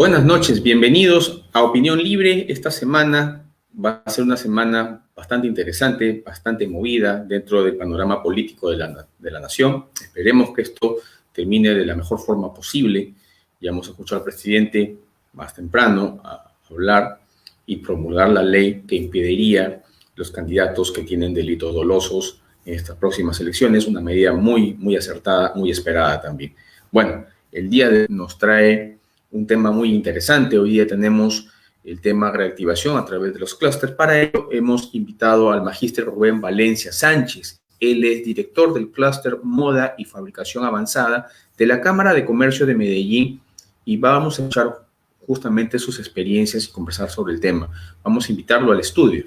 Buenas noches, bienvenidos a Opinión Libre. Esta semana va a ser una semana bastante interesante, bastante movida dentro del panorama político de la nación. Esperemos que esto termine de la mejor forma posible. Ya hemos escuchado al presidente más temprano hablar y promulgar la ley que impediría los candidatos que tienen delitos dolosos en estas próximas elecciones, una medida muy acertada, muy esperada también. Bueno, el día de hoy nos trae un tema muy interesante. Hoy día tenemos el tema reactivación a través de los clústeres. Para ello hemos invitado al magíster Rubén Valencia Sánchez. Él es director del clúster Moda y Fabricación Avanzada de la Cámara de Comercio de Medellín y vamos a escuchar justamente sus experiencias y conversar sobre el tema. Vamos a invitarlo al estudio.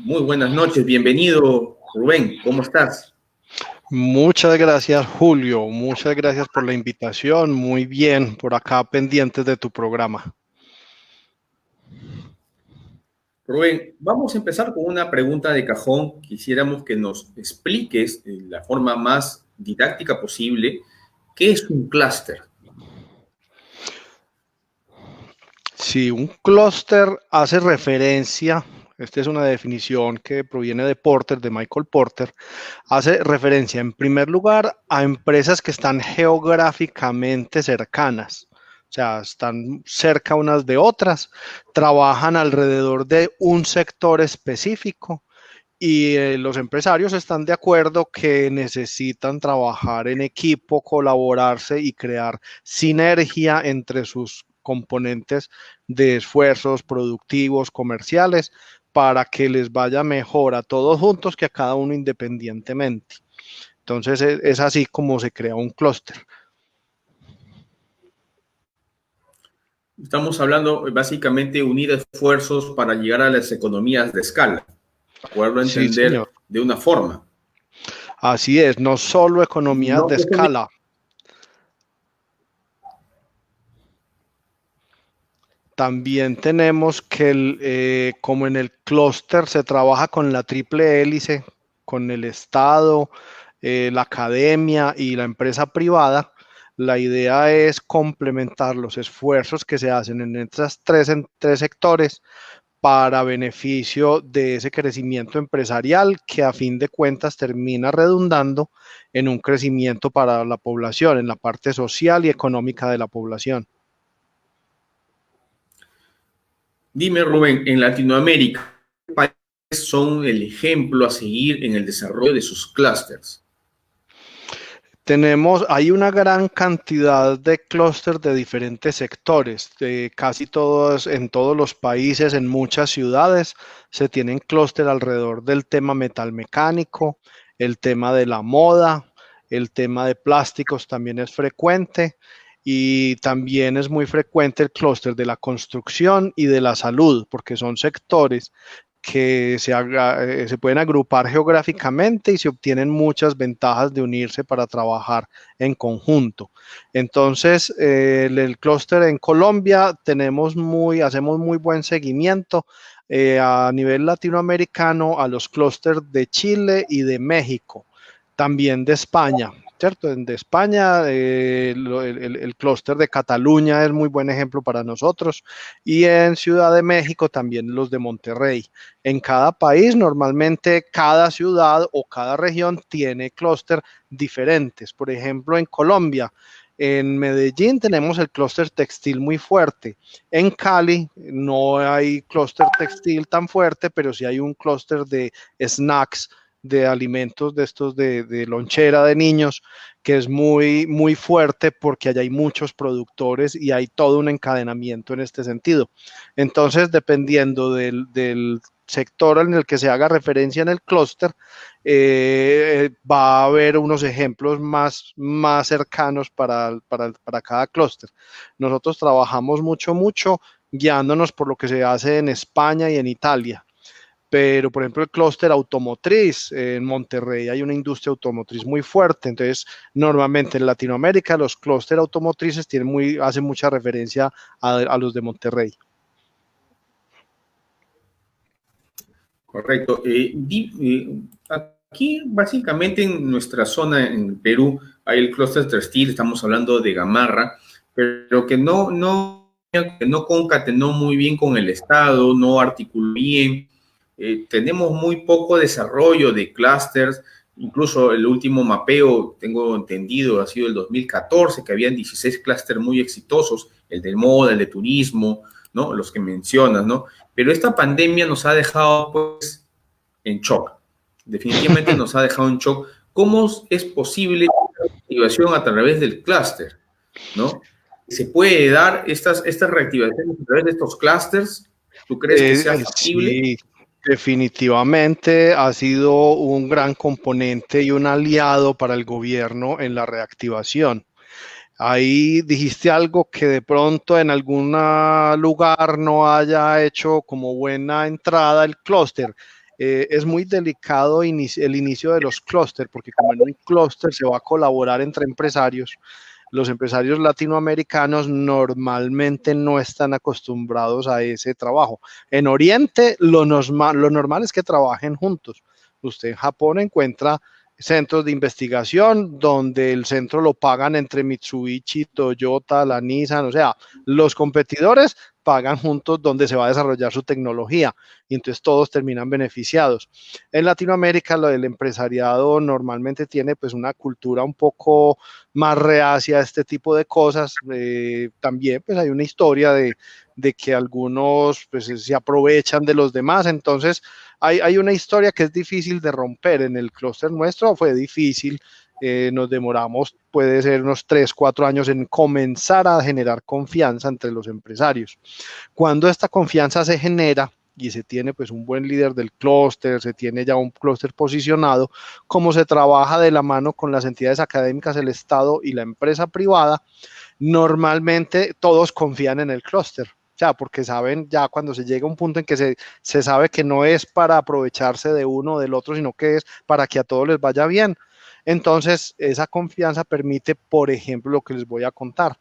Muy buenas noches, bienvenido Rubén, ¿cómo estás? Muchas gracias, Julio. Muchas gracias por la invitación. Muy bien, por acá pendientes de tu programa. Rubén, vamos a empezar con una pregunta de cajón. Quisiéramos que nos expliques de la forma más didáctica posible qué es un clúster. Si un clúster hace referencia, esta es una definición que proviene de Porter, de Michael Porter, hace referencia en primer lugar a empresas que están geográficamente cercanas. O sea, están cerca unas de otras, trabajan alrededor de un sector específico y los empresarios están de acuerdo que necesitan trabajar en equipo, colaborarse y crear sinergia entre sus componentes de esfuerzos productivos, comerciales, para que les vaya mejor a todos juntos que a cada uno independientemente. Entonces es así como se crea un clúster. Estamos hablando básicamente de unir esfuerzos para llegar a las economías de escala, para poderlo Sí, señor. entender de una forma. Así es, no solo economías No, de escala. También tenemos que como en el clúster se trabaja con la triple hélice, con el Estado, la academia y la empresa privada, la idea es complementar los esfuerzos que se hacen en estos tres sectores para beneficio de ese crecimiento empresarial que a fin de cuentas termina redundando en un crecimiento para la población, en la parte social y económica de la población. Dime, Rubén, en Latinoamérica, ¿qué países son el ejemplo a seguir en el desarrollo de sus clústeres? Hay una gran cantidad de clústeres de diferentes sectores, de casi todos, en todos los países, en muchas ciudades, se tienen clústeres alrededor del tema metalmecánico, el tema de la moda, el tema de plásticos también es frecuente y también es muy frecuente el clúster de la construcción y de la salud, porque son sectores que se pueden agrupar geográficamente y se obtienen muchas ventajas de unirse para trabajar en conjunto. Entonces, el clúster en Colombia hacemos muy buen seguimiento a nivel latinoamericano a los clústeres de Chile y de México, también de España. ¿Cierto? De España, el clúster de Cataluña es muy buen ejemplo para nosotros y en Ciudad de México también los de Monterrey. En cada país, normalmente cada ciudad o cada región tiene clúster diferentes. Por ejemplo, en Colombia, en Medellín tenemos el clúster textil muy fuerte. En Cali no hay clúster textil tan fuerte, pero sí hay un clúster de snacks, de alimentos de estos de lonchera de niños, que es muy fuerte porque allá hay muchos productores y hay todo un encadenamiento en este sentido. Entonces, dependiendo del sector en el que se haga referencia en el clúster, va a haber unos ejemplos más cercanos para cada clúster. Nosotros trabajamos mucho guiándonos por lo que se hace en España y en Italia. Pero, por ejemplo, el clúster automotriz, en Monterrey hay una industria automotriz muy fuerte, entonces normalmente en Latinoamérica los clústeres automotrices hacen mucha referencia a los de Monterrey. Correcto. Aquí, básicamente, en nuestra zona, en Perú, hay el clúster textil, estamos hablando de Gamarra, pero que no concatenó muy bien con el Estado, no articuló bien. Tenemos muy poco desarrollo de clústeres, incluso el último mapeo, tengo entendido, ha sido el 2014, que habían 16 clústeres muy exitosos, el de moda, el de turismo, ¿no? Los que mencionas, ¿no? Pero esta pandemia nos ha dejado, pues, en shock. Definitivamente nos ha dejado en shock. ¿Cómo es posible la reactivación a través del clúster? ¿No? ¿Se puede dar estas reactivaciones a través de estos clústeres? ¿Tú crees que sea factible? Sí, definitivamente ha sido un gran componente y un aliado para el gobierno en la reactivación. Ahí dijiste algo que de pronto en algún lugar no haya hecho como buena entrada el clúster. Es muy delicado el inicio de los clústeres, porque como en un clúster se va a colaborar entre empresarios, los empresarios latinoamericanos normalmente no están acostumbrados a ese trabajo. En Oriente lo normal es que trabajen juntos. Usted en Japón encuentra centros de investigación donde el centro lo pagan entre Mitsubishi, Toyota, la Nissan, o sea, los competidores pagan juntos donde se va a desarrollar su tecnología y entonces todos terminan beneficiados. En Latinoamérica lo del empresariado normalmente tiene pues una cultura un poco más reacia a este tipo de cosas. También pues hay una historia de que algunos pues se aprovechan de los demás, entonces hay una historia que es difícil de romper. En el clúster nuestro fue difícil, nos demoramos, puede ser unos 3, 4 años en comenzar a generar confianza entre los empresarios. Cuando esta confianza se genera y se tiene pues un buen líder del clúster, se tiene ya un clúster posicionado, como se trabaja de la mano con las entidades académicas, el Estado y la empresa privada, normalmente todos confían en el clúster. O sea, porque saben ya cuando se llega a un punto en que se sabe que no es para aprovecharse de uno o del otro, sino que es para que a todos les vaya bien. Entonces, esa confianza permite, por ejemplo, lo que les voy a contar.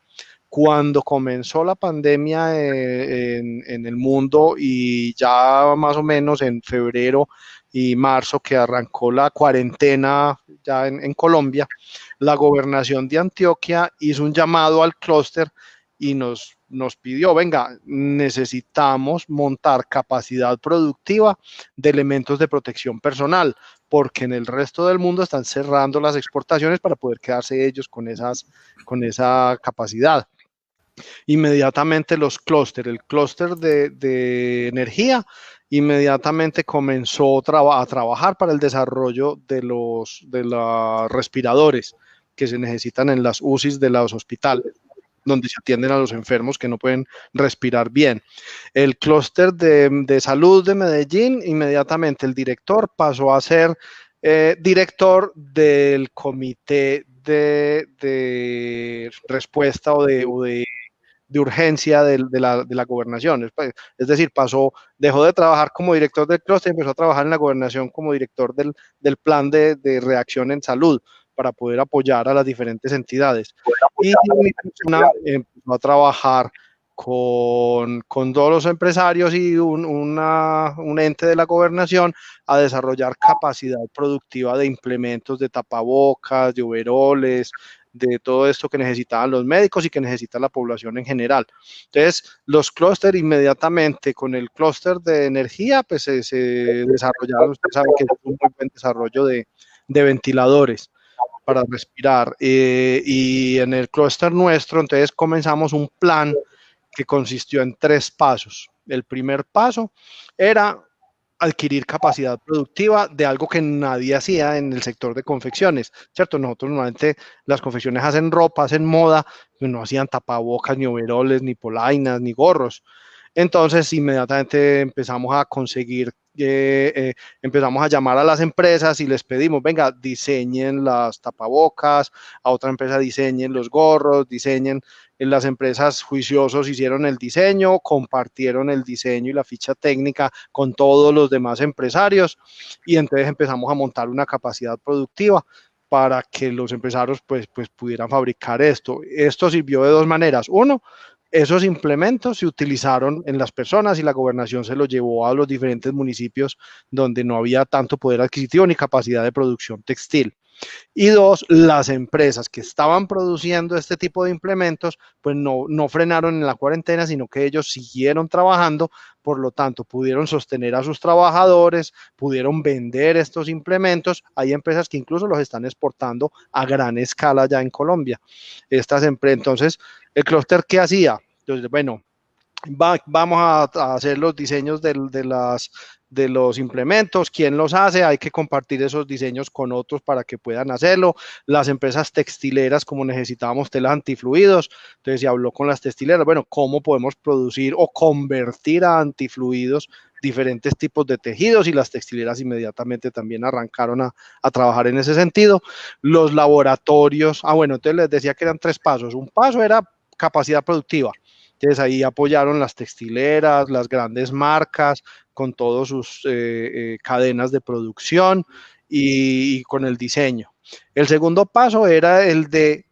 Cuando comenzó la pandemia en el mundo y ya más o menos en febrero y marzo que arrancó la cuarentena ya en Colombia, la gobernación de Antioquia hizo un llamado al clúster y nos pidió, venga, necesitamos montar capacidad productiva de elementos de protección personal, porque en el resto del mundo están cerrando las exportaciones para poder quedarse ellos con esa capacidad. Inmediatamente los clústeres, el clúster de energía, inmediatamente comenzó a trabajar para el desarrollo de los respiradores que se necesitan en las UCIs de los hospitales, donde se atienden a los enfermos que no pueden respirar bien. El clúster de salud de Medellín, inmediatamente el director pasó a ser director del comité de respuesta o de urgencia de la gobernación. Es decir, dejó de trabajar como director del clúster y empezó a trabajar en la gobernación como director del plan de reacción en salud para poder apoyar a las diferentes entidades. Y mi persona empezó a trabajar con todos los empresarios y un ente de la gobernación a desarrollar capacidad productiva de implementos de tapabocas, de overoles, de todo esto que necesitaban los médicos y que necesita la población en general. Entonces, los clústeres inmediatamente con el clúster de energía, pues se desarrollaron, ustedes saben que es un muy buen desarrollo de ventiladores para respirar. Y en el clúster nuestro, entonces comenzamos un plan que consistió en 3 pasos. El primer paso era adquirir capacidad productiva de algo que nadie hacía en el sector de confecciones, ¿cierto? Nosotros normalmente las confecciones hacen ropa, hacen moda, no hacían tapabocas, ni overoles, ni polainas, ni gorros. Entonces, inmediatamente empezamos a conseguir, empezamos a llamar a las empresas y les pedimos, venga, diseñen las tapabocas, a otra empresa diseñen los gorros, diseñen. Las empresas juiciosos hicieron el diseño, compartieron el diseño y la ficha técnica con todos los demás empresarios y entonces empezamos a montar una capacidad productiva para que los empresarios pues pudieran fabricar esto. Esto sirvió de 2 maneras. Uno, Esos implementos se utilizaron en las personas y la gobernación se los llevó a los diferentes municipios donde no había tanto poder adquisitivo ni capacidad de producción textil. Y dos, las empresas que estaban produciendo este tipo de implementos, pues no frenaron en la cuarentena, sino que ellos siguieron trabajando, por lo tanto, pudieron sostener a sus trabajadores, pudieron vender estos implementos. Hay empresas que incluso los están exportando a gran escala ya en Colombia. Estas empresas, entonces, el clúster, ¿qué hacía? Entonces, bueno, vamos a hacer los diseños de los implementos. ¿Quién los hace? Hay que compartir esos diseños con otros para que puedan hacerlo. Las empresas textileras, como necesitábamos telas antifluidos, entonces se habló con las textileras, bueno, ¿cómo podemos producir o convertir a antifluidos diferentes tipos de tejidos? Y las textileras inmediatamente también arrancaron a trabajar en ese sentido. Los laboratorios, bueno, entonces les decía que eran 3 pasos. Un paso era capacidad productiva. Entonces ahí apoyaron las textileras, las grandes marcas, con todas sus cadenas de producción y con el diseño. El segundo paso era el de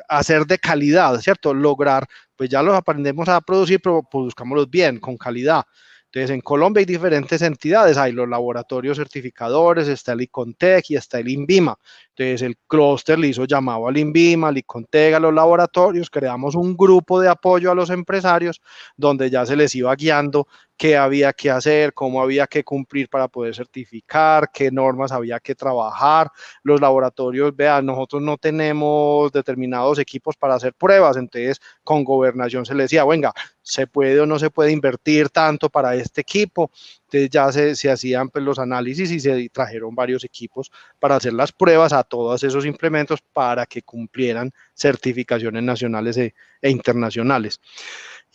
hacer de calidad, ¿cierto? Lograr, pues ya los aprendemos a producir, pero produzcámoslos bien, con calidad. Entonces, en Colombia hay diferentes entidades, hay los laboratorios certificadores, está el ICONTEC y está el INVIMA. Entonces, el clúster le hizo llamado al INVIMA, al ICONTEC, a los laboratorios, creamos un grupo de apoyo a los empresarios, donde ya se les iba guiando qué había que hacer, cómo había que cumplir para poder certificar, qué normas había que trabajar. Los laboratorios, vean, nosotros no tenemos determinados equipos para hacer pruebas, entonces con gobernación se les decía, venga, se puede o no se puede invertir tanto para este equipo. Entonces ya se hacían pues, los análisis y se trajeron varios equipos para hacer las pruebas a todos esos implementos para que cumplieran certificaciones nacionales e internacionales.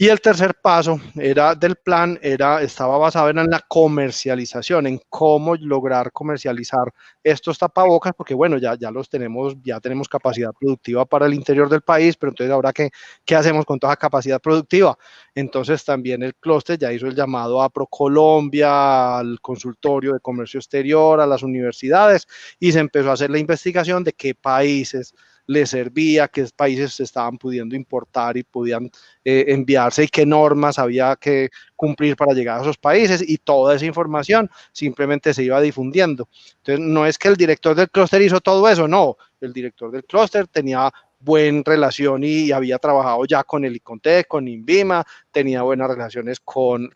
Y el tercer paso del plan estaba basado en la comercialización, en cómo lograr comercializar estos tapabocas, porque bueno, ya los tenemos, ya tenemos capacidad productiva para el interior del país, pero entonces ahora ¿qué hacemos con toda esa capacidad productiva? Entonces también el clúster ya hizo el llamado a ProColombia, al consultorio de comercio exterior, a las universidades, y se empezó a hacer la investigación de qué países les servía, qué países se estaban pudiendo importar y podían enviarse y qué normas había que cumplir para llegar a esos países, y toda esa información simplemente se iba difundiendo. Entonces, no es que el director del clúster hizo todo eso, no, el director del clúster tenía buena relación y había trabajado ya con el ICONTEC, con INVIMA, tenía buenas relaciones con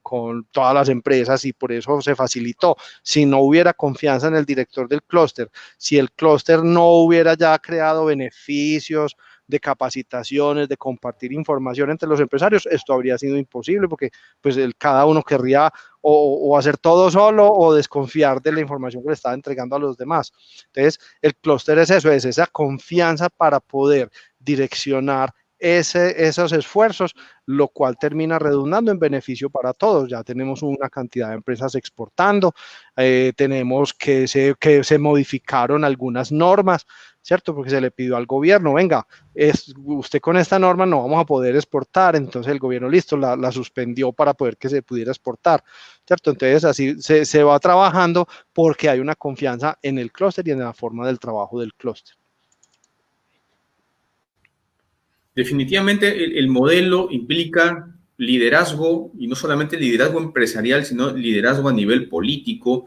todas las empresas y por eso se facilitó. Si no hubiera confianza en el director del clúster, si el clúster no hubiera ya creado beneficios de capacitaciones, de compartir información entre los empresarios, esto habría sido imposible porque pues cada uno querría o hacer todo solo o desconfiar de la información que le estaba entregando a los demás. Entonces, el clúster es eso, es esa confianza para poder direccionar esos esfuerzos, lo cual termina redundando en beneficio para todos. Ya tenemos una cantidad de empresas exportando, tenemos que se modificaron algunas normas, ¿cierto? Porque se le pidió al gobierno, venga, usted con esta norma no vamos a poder exportar, entonces el gobierno, listo, la suspendió para poder que se pudiera exportar, ¿cierto? Entonces así se va trabajando porque hay una confianza en el clúster y en la forma del trabajo del clúster. Definitivamente el modelo implica liderazgo, y no solamente liderazgo empresarial, sino liderazgo a nivel político,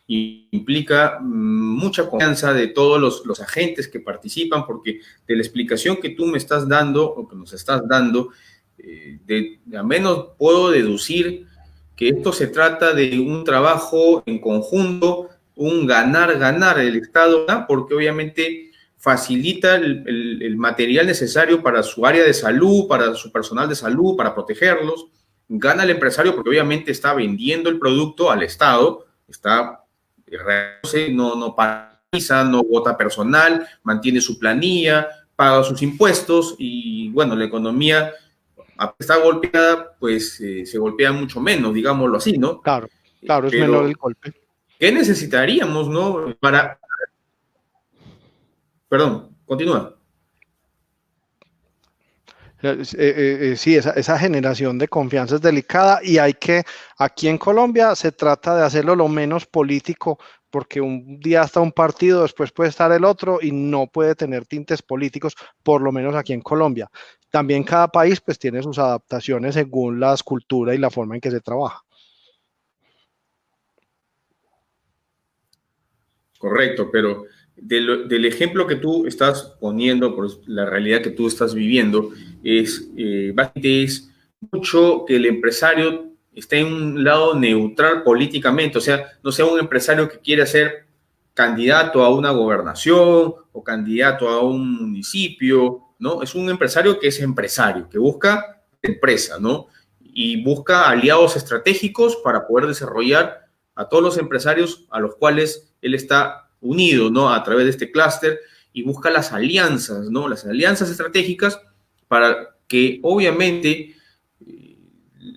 y implica mucha confianza de todos los agentes que participan, porque de la explicación que tú me estás dando, o que nos estás dando, al menos puedo deducir que esto se trata de un trabajo en conjunto, un ganar-ganar del Estado, ¿no? Porque obviamente facilita el material necesario para su área de salud, para su personal de salud, para protegerlos. Gana el empresario porque obviamente está vendiendo el producto al Estado, no paraliza, no vota personal, mantiene su planilla, paga sus impuestos y bueno, la economía está golpeada, pues se golpea mucho menos, digámoslo así, ¿no? Claro, es menor el golpe. ¿Qué necesitaríamos, no? Perdón, continúa. Sí, esa generación de confianza es delicada y aquí en Colombia se trata de hacerlo lo menos político, porque un día está un partido, después puede estar el otro y no puede tener tintes políticos, por lo menos aquí en Colombia. También cada país pues tiene sus adaptaciones según las culturas y la forma en que se trabaja. Correcto, pero del ejemplo que tú estás poniendo, por la realidad que tú estás viviendo, básicamente es mucho que el empresario esté en un lado neutral políticamente, o sea, no sea un empresario que quiere ser candidato a una gobernación o candidato a un municipio, ¿no? Es un empresario que es empresario, que busca empresa, ¿no? Y busca aliados estratégicos para poder desarrollar a todos los empresarios a los cuales él está unido, ¿no? A través de este clúster y busca las alianzas, ¿no? Las alianzas estratégicas para que obviamente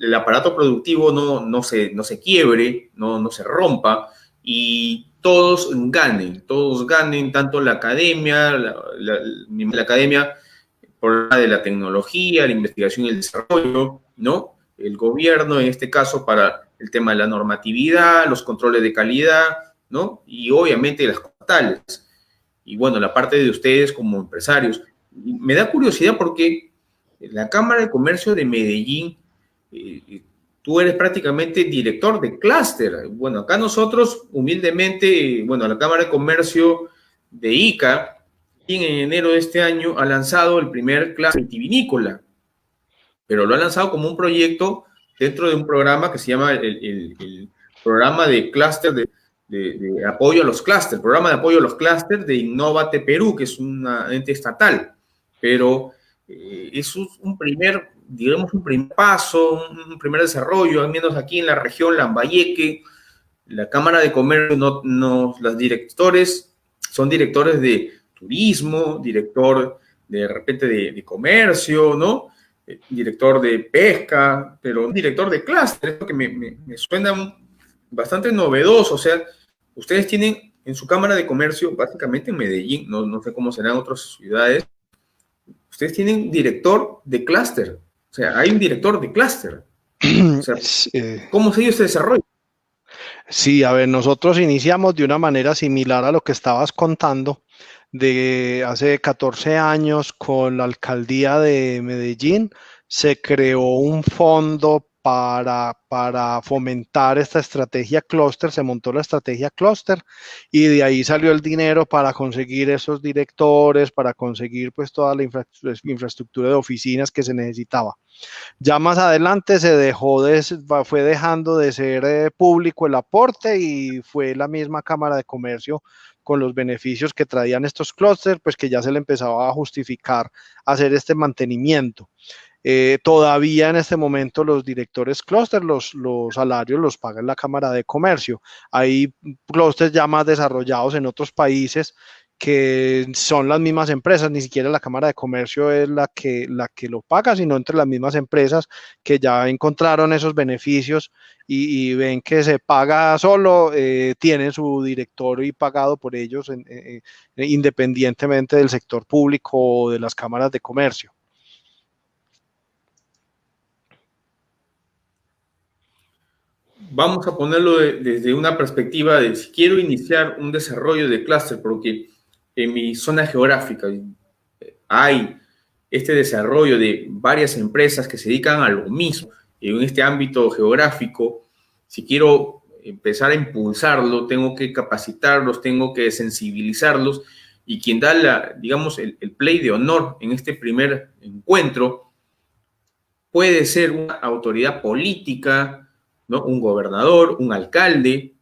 el aparato productivo no se quiebre, no se rompa y todos ganen, tanto la academia, la academia por de la tecnología, la investigación y el desarrollo, ¿no? El gobierno, en este caso, para el tema de la normatividad, los controles de calidad, ¿no? Y obviamente las estatales. Y bueno, la parte de ustedes como empresarios. Me da curiosidad porque la Cámara de Comercio de Medellín, tú eres prácticamente director de clúster. Bueno, acá nosotros, humildemente, bueno, la Cámara de Comercio de Ica, en enero de este año ha lanzado el primer clúster vitivinícola, pero lo ha lanzado como un proyecto dentro de un programa que se llama el programa de clúster de apoyo a los clústeres, programa de apoyo a los clústeres de Innovate Perú, que es una ente estatal, pero es un primer, digamos, un primer paso, un primer desarrollo, al menos aquí en la región Lambayeque, la Cámara de Comercio, los directores son directores de turismo, director de repente de comercio, ¿no? Director de pesca, pero un director de clúster, que me suena bastante novedoso. O sea, ustedes tienen en su Cámara de Comercio, básicamente en Medellín, no sé cómo serán otras ciudades, ustedes tienen director de clúster. O sea, hay un director de clúster. O sea, ¿cómo se dio ese desarrollo? Sí, a ver, nosotros iniciamos de una manera similar a lo que estabas contando, de hace 14 años con la alcaldía de Medellín, se creó un fondo para fomentar esta estrategia clúster, se montó la estrategia clúster y de ahí salió el dinero para conseguir esos directores, para conseguir pues toda la infraestructura de oficinas que se necesitaba. Ya más adelante fue dejando de ser público el aporte y fue la misma Cámara de Comercio con los beneficios que traían estos clústeres, pues que ya se le empezaba a justificar hacer este mantenimiento. Todavía en este momento los directores clúster, los salarios los paga la Cámara de Comercio. Hay clústeres ya más desarrollados en otros países que son las mismas empresas, ni siquiera la Cámara de Comercio es la que lo paga, sino entre las mismas empresas que ya encontraron esos beneficios y ven que se paga solo, tienen su directorio y pagado por ellos independientemente del sector público o de las cámaras de comercio. Vamos a ponerlo desde una perspectiva de si quiero iniciar un desarrollo de clúster, porque en mi zona geográfica hay este desarrollo de varias empresas que se dedican a lo mismo en este ámbito geográfico. Si quiero empezar a impulsarlo, tengo que capacitarlos, tengo que sensibilizarlos y quien da digamos, el play de honor en este primer encuentro puede ser una autoridad política, ¿no? Un gobernador, un alcalde,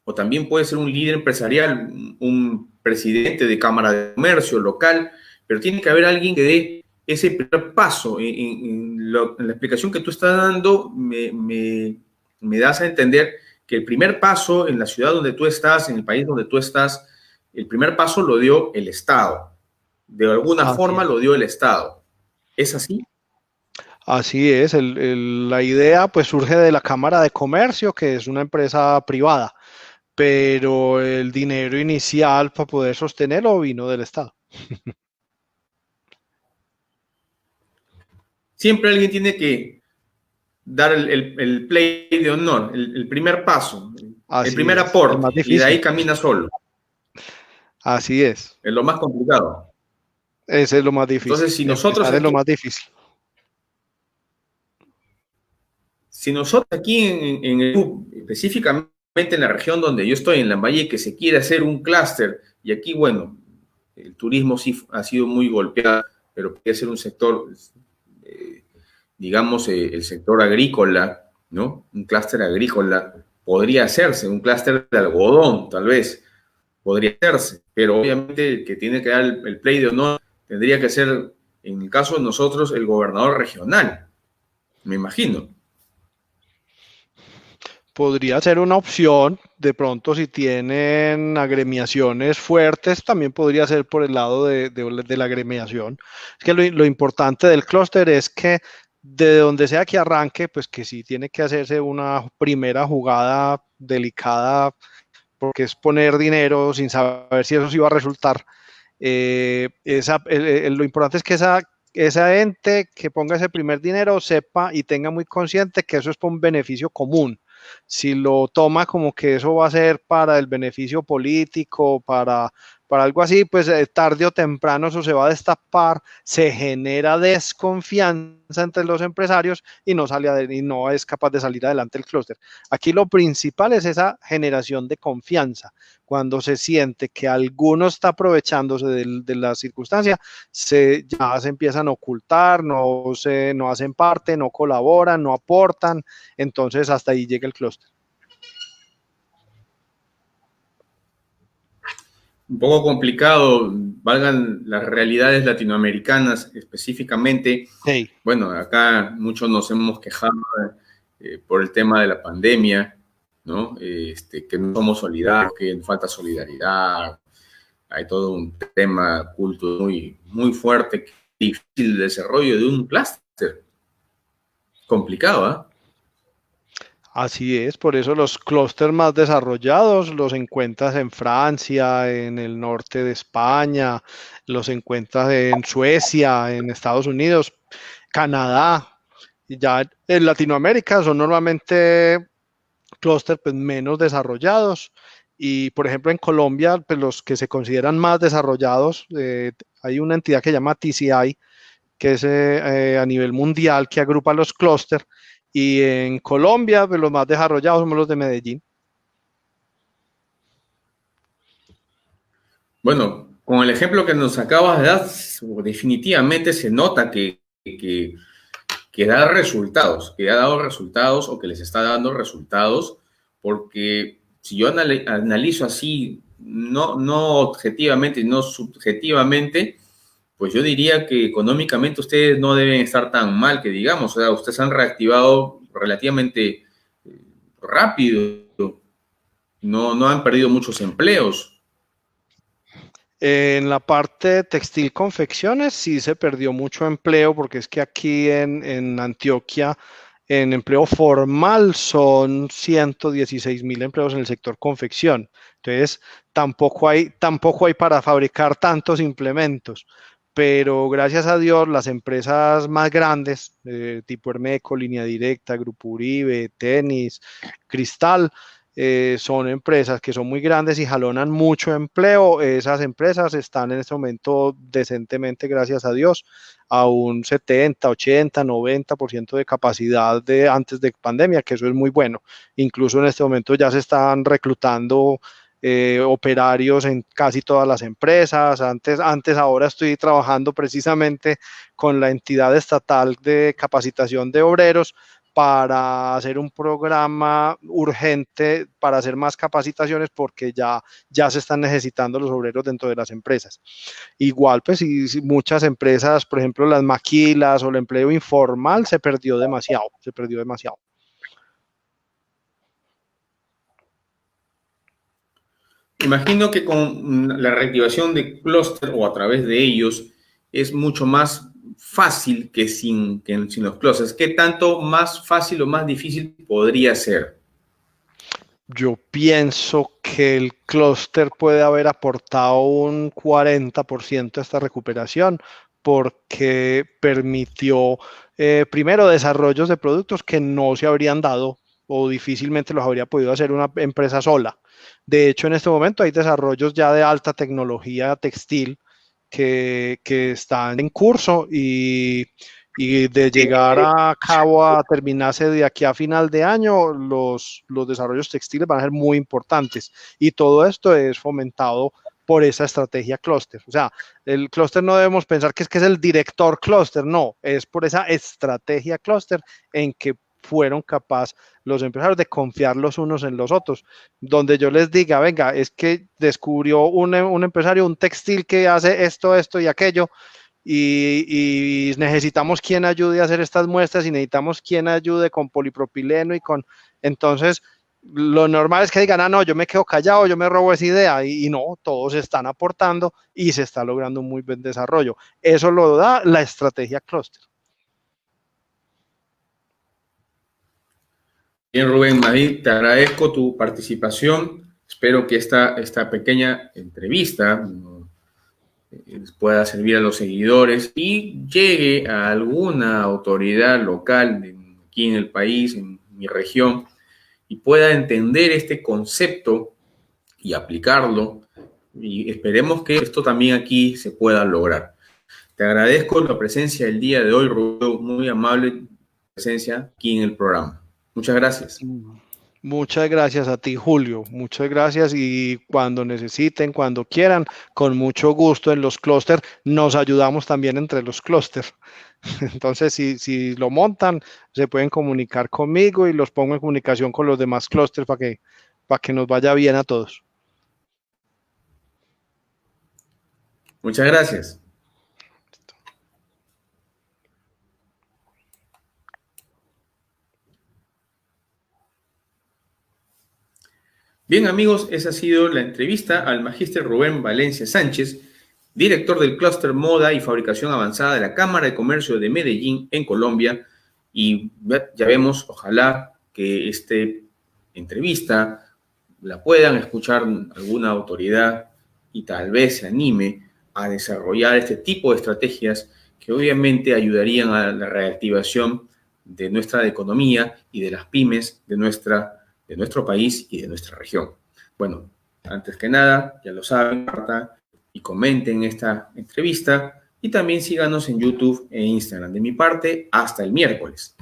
o también puede ser un líder empresarial, un presidente de Cámara de Comercio local, pero tiene que haber alguien que dé ese primer paso. En la explicación que tú estás dando, me das a entender que el primer paso en la ciudad donde tú estás, en el país donde tú estás, el primer paso lo dio el Estado. De alguna forma lo dio el Estado. ¿Es así? Así es, la idea pues surge de la Cámara de Comercio, que es una empresa privada, pero el dinero inicial para poder sostenerlo vino del Estado. Siempre alguien tiene que dar el play de honor, el primer paso, el primer aporte, y de ahí camina solo. Así es. Es lo más complicado. Ese es lo más difícil. Entonces, si nosotros Empezar es lo aquí, más difícil. si nosotros aquí en el Perú, específicamente en la región donde yo estoy, en Lambayeque, se quiere hacer un clúster, y aquí, bueno, el turismo sí ha sido muy golpeado, pero puede ser un sector, eh, digamos, el sector agrícola, ¿no? Un clúster agrícola podría hacerse, un clúster de algodón, tal vez, podría hacerse, pero obviamente el que tiene que dar el play de honor tendría que ser, en el caso de nosotros, el gobernador regional, me imagino. Podría ser una opción, de pronto si tienen agremiaciones fuertes, también podría ser por el lado de la agremiación. Es que lo importante del clúster es que de donde sea que arranque, pues que sí tiene que hacerse una primera jugada delicada, porque es poner dinero sin saber si eso sí va a resultar. Lo importante es que esa ente que ponga ese primer dinero sepa y tenga muy consciente que eso es por un beneficio común. Si lo toma como que eso va a ser para el beneficio político, para algo así, pues tarde o temprano eso se va a destapar, se genera desconfianza entre los empresarios y y no es capaz de salir adelante el clúster. Aquí lo principal es esa generación de confianza. Cuando se siente que alguno está aprovechándose de la circunstancia, ya se empiezan a ocultar, no hacen parte, no colaboran, no aportan, entonces hasta ahí llega el clúster. Un poco complicado, valgan las realidades latinoamericanas específicamente. Hey. Bueno, acá muchos nos hemos quejado por el tema de la pandemia, ¿no? Que no somos solidarios, que falta solidaridad, hay todo un tema cultural muy fuerte, difícil el desarrollo de un clúster. Complicado, ¿eh? Así es, por eso los clústeres más desarrollados los encuentras en Francia, en el norte de España, los encuentras en Suecia, en Estados Unidos, Canadá, y ya en Latinoamérica son normalmente clústeres pues, menos desarrollados. Y por ejemplo en Colombia, pues los que se consideran más desarrollados, hay una entidad que se llama TCI, que es a nivel mundial, que agrupa los clústeres. Y en Colombia, pues los más desarrollados somos los de Medellín. Bueno, con el ejemplo que nos acabas de dar, definitivamente se nota que da resultados, que ha dado resultados o que les está dando resultados, porque si yo analizo así, no objetivamente, no subjetivamente, pues yo diría que económicamente ustedes no deben estar tan mal que digamos, o sea, ustedes han reactivado relativamente rápido, no han perdido muchos empleos. En la parte de textil confecciones sí se perdió mucho empleo porque es que aquí en Antioquia en empleo formal son 116.000 empleos en el sector confección. Entonces tampoco hay para fabricar tantos implementos. Pero gracias a Dios las empresas más grandes, tipo Hermeco, Línea Directa, Grupo Uribe, Tenis, Cristal, son empresas que son muy grandes y jalonan mucho empleo. Esas empresas están en este momento decentemente, gracias a Dios, a un 70, 80, 90% de capacidad de antes de pandemia, que eso es muy bueno. Incluso en este momento ya se están reclutando operarios en casi todas las empresas. Ahora estoy trabajando precisamente con la entidad estatal de capacitación de obreros para hacer un programa urgente para hacer más capacitaciones porque ya se están necesitando los obreros dentro de las empresas. Igual, pues si muchas empresas, por ejemplo, las maquilas o el empleo informal se perdió demasiado, se perdió demasiado. Imagino que con la reactivación de clúster o a través de ellos es mucho más fácil que sin los clústeres. ¿Qué tanto más fácil o más difícil podría ser? Yo pienso que el clúster puede haber aportado un 40% a esta recuperación porque permitió, primero, desarrollos de productos que no se habrían dado o difícilmente los habría podido hacer una empresa sola. De hecho, en este momento hay desarrollos ya de alta tecnología textil que están en curso y de llegar a cabo a terminarse de aquí a final de año, los desarrollos textiles van a ser muy importantes y todo esto es fomentado por esa estrategia clúster. O sea, el clúster no debemos pensar que es el director clúster, no, es por esa estrategia clúster en que fueron capaces los empresarios de confiar los unos en los otros, donde yo les diga, venga, es que descubrió un empresario un textil que hace esto, esto y aquello, y necesitamos quien ayude a hacer estas muestras y necesitamos quien ayude con polipropileno y con... Entonces, lo normal es que digan, ah, no, yo me quedo callado, yo me robo esa idea, y no, todos están aportando y se está logrando un muy buen desarrollo. Eso lo da la estrategia clúster. Bien, Rubén, Madrid, te agradezco tu participación. Espero que esta pequeña entrevista pueda servir a los seguidores y llegue a alguna autoridad local aquí en el país, en mi región, y pueda entender este concepto y aplicarlo. Y esperemos que esto también aquí se pueda lograr. Te agradezco la presencia del día de hoy, Rubén, muy amable presencia aquí en el programa. Muchas gracias. Muchas gracias a ti, Julio. Muchas gracias y cuando necesiten, cuando quieran, con mucho gusto en los clústeres, nos ayudamos también entre los clústeres. Entonces, si lo montan, se pueden comunicar conmigo y los pongo en comunicación con los demás clústeres para que nos vaya bien a todos. Muchas gracias. Bien, amigos, esa ha sido la entrevista al magíster Rubén Valencia Sánchez, director del Clúster Moda y Fabricación Avanzada de la Cámara de Comercio de Medellín, en Colombia. Y ya vemos, ojalá que esta entrevista la puedan escuchar alguna autoridad y tal vez se anime a desarrollar este tipo de estrategias que obviamente ayudarían a la reactivación de nuestra economía y de las pymes de nuestro país y de nuestra región. Bueno, antes que nada, ya lo saben, compartan y comenten esta entrevista y también síganos en YouTube e Instagram. De mi parte, hasta el miércoles.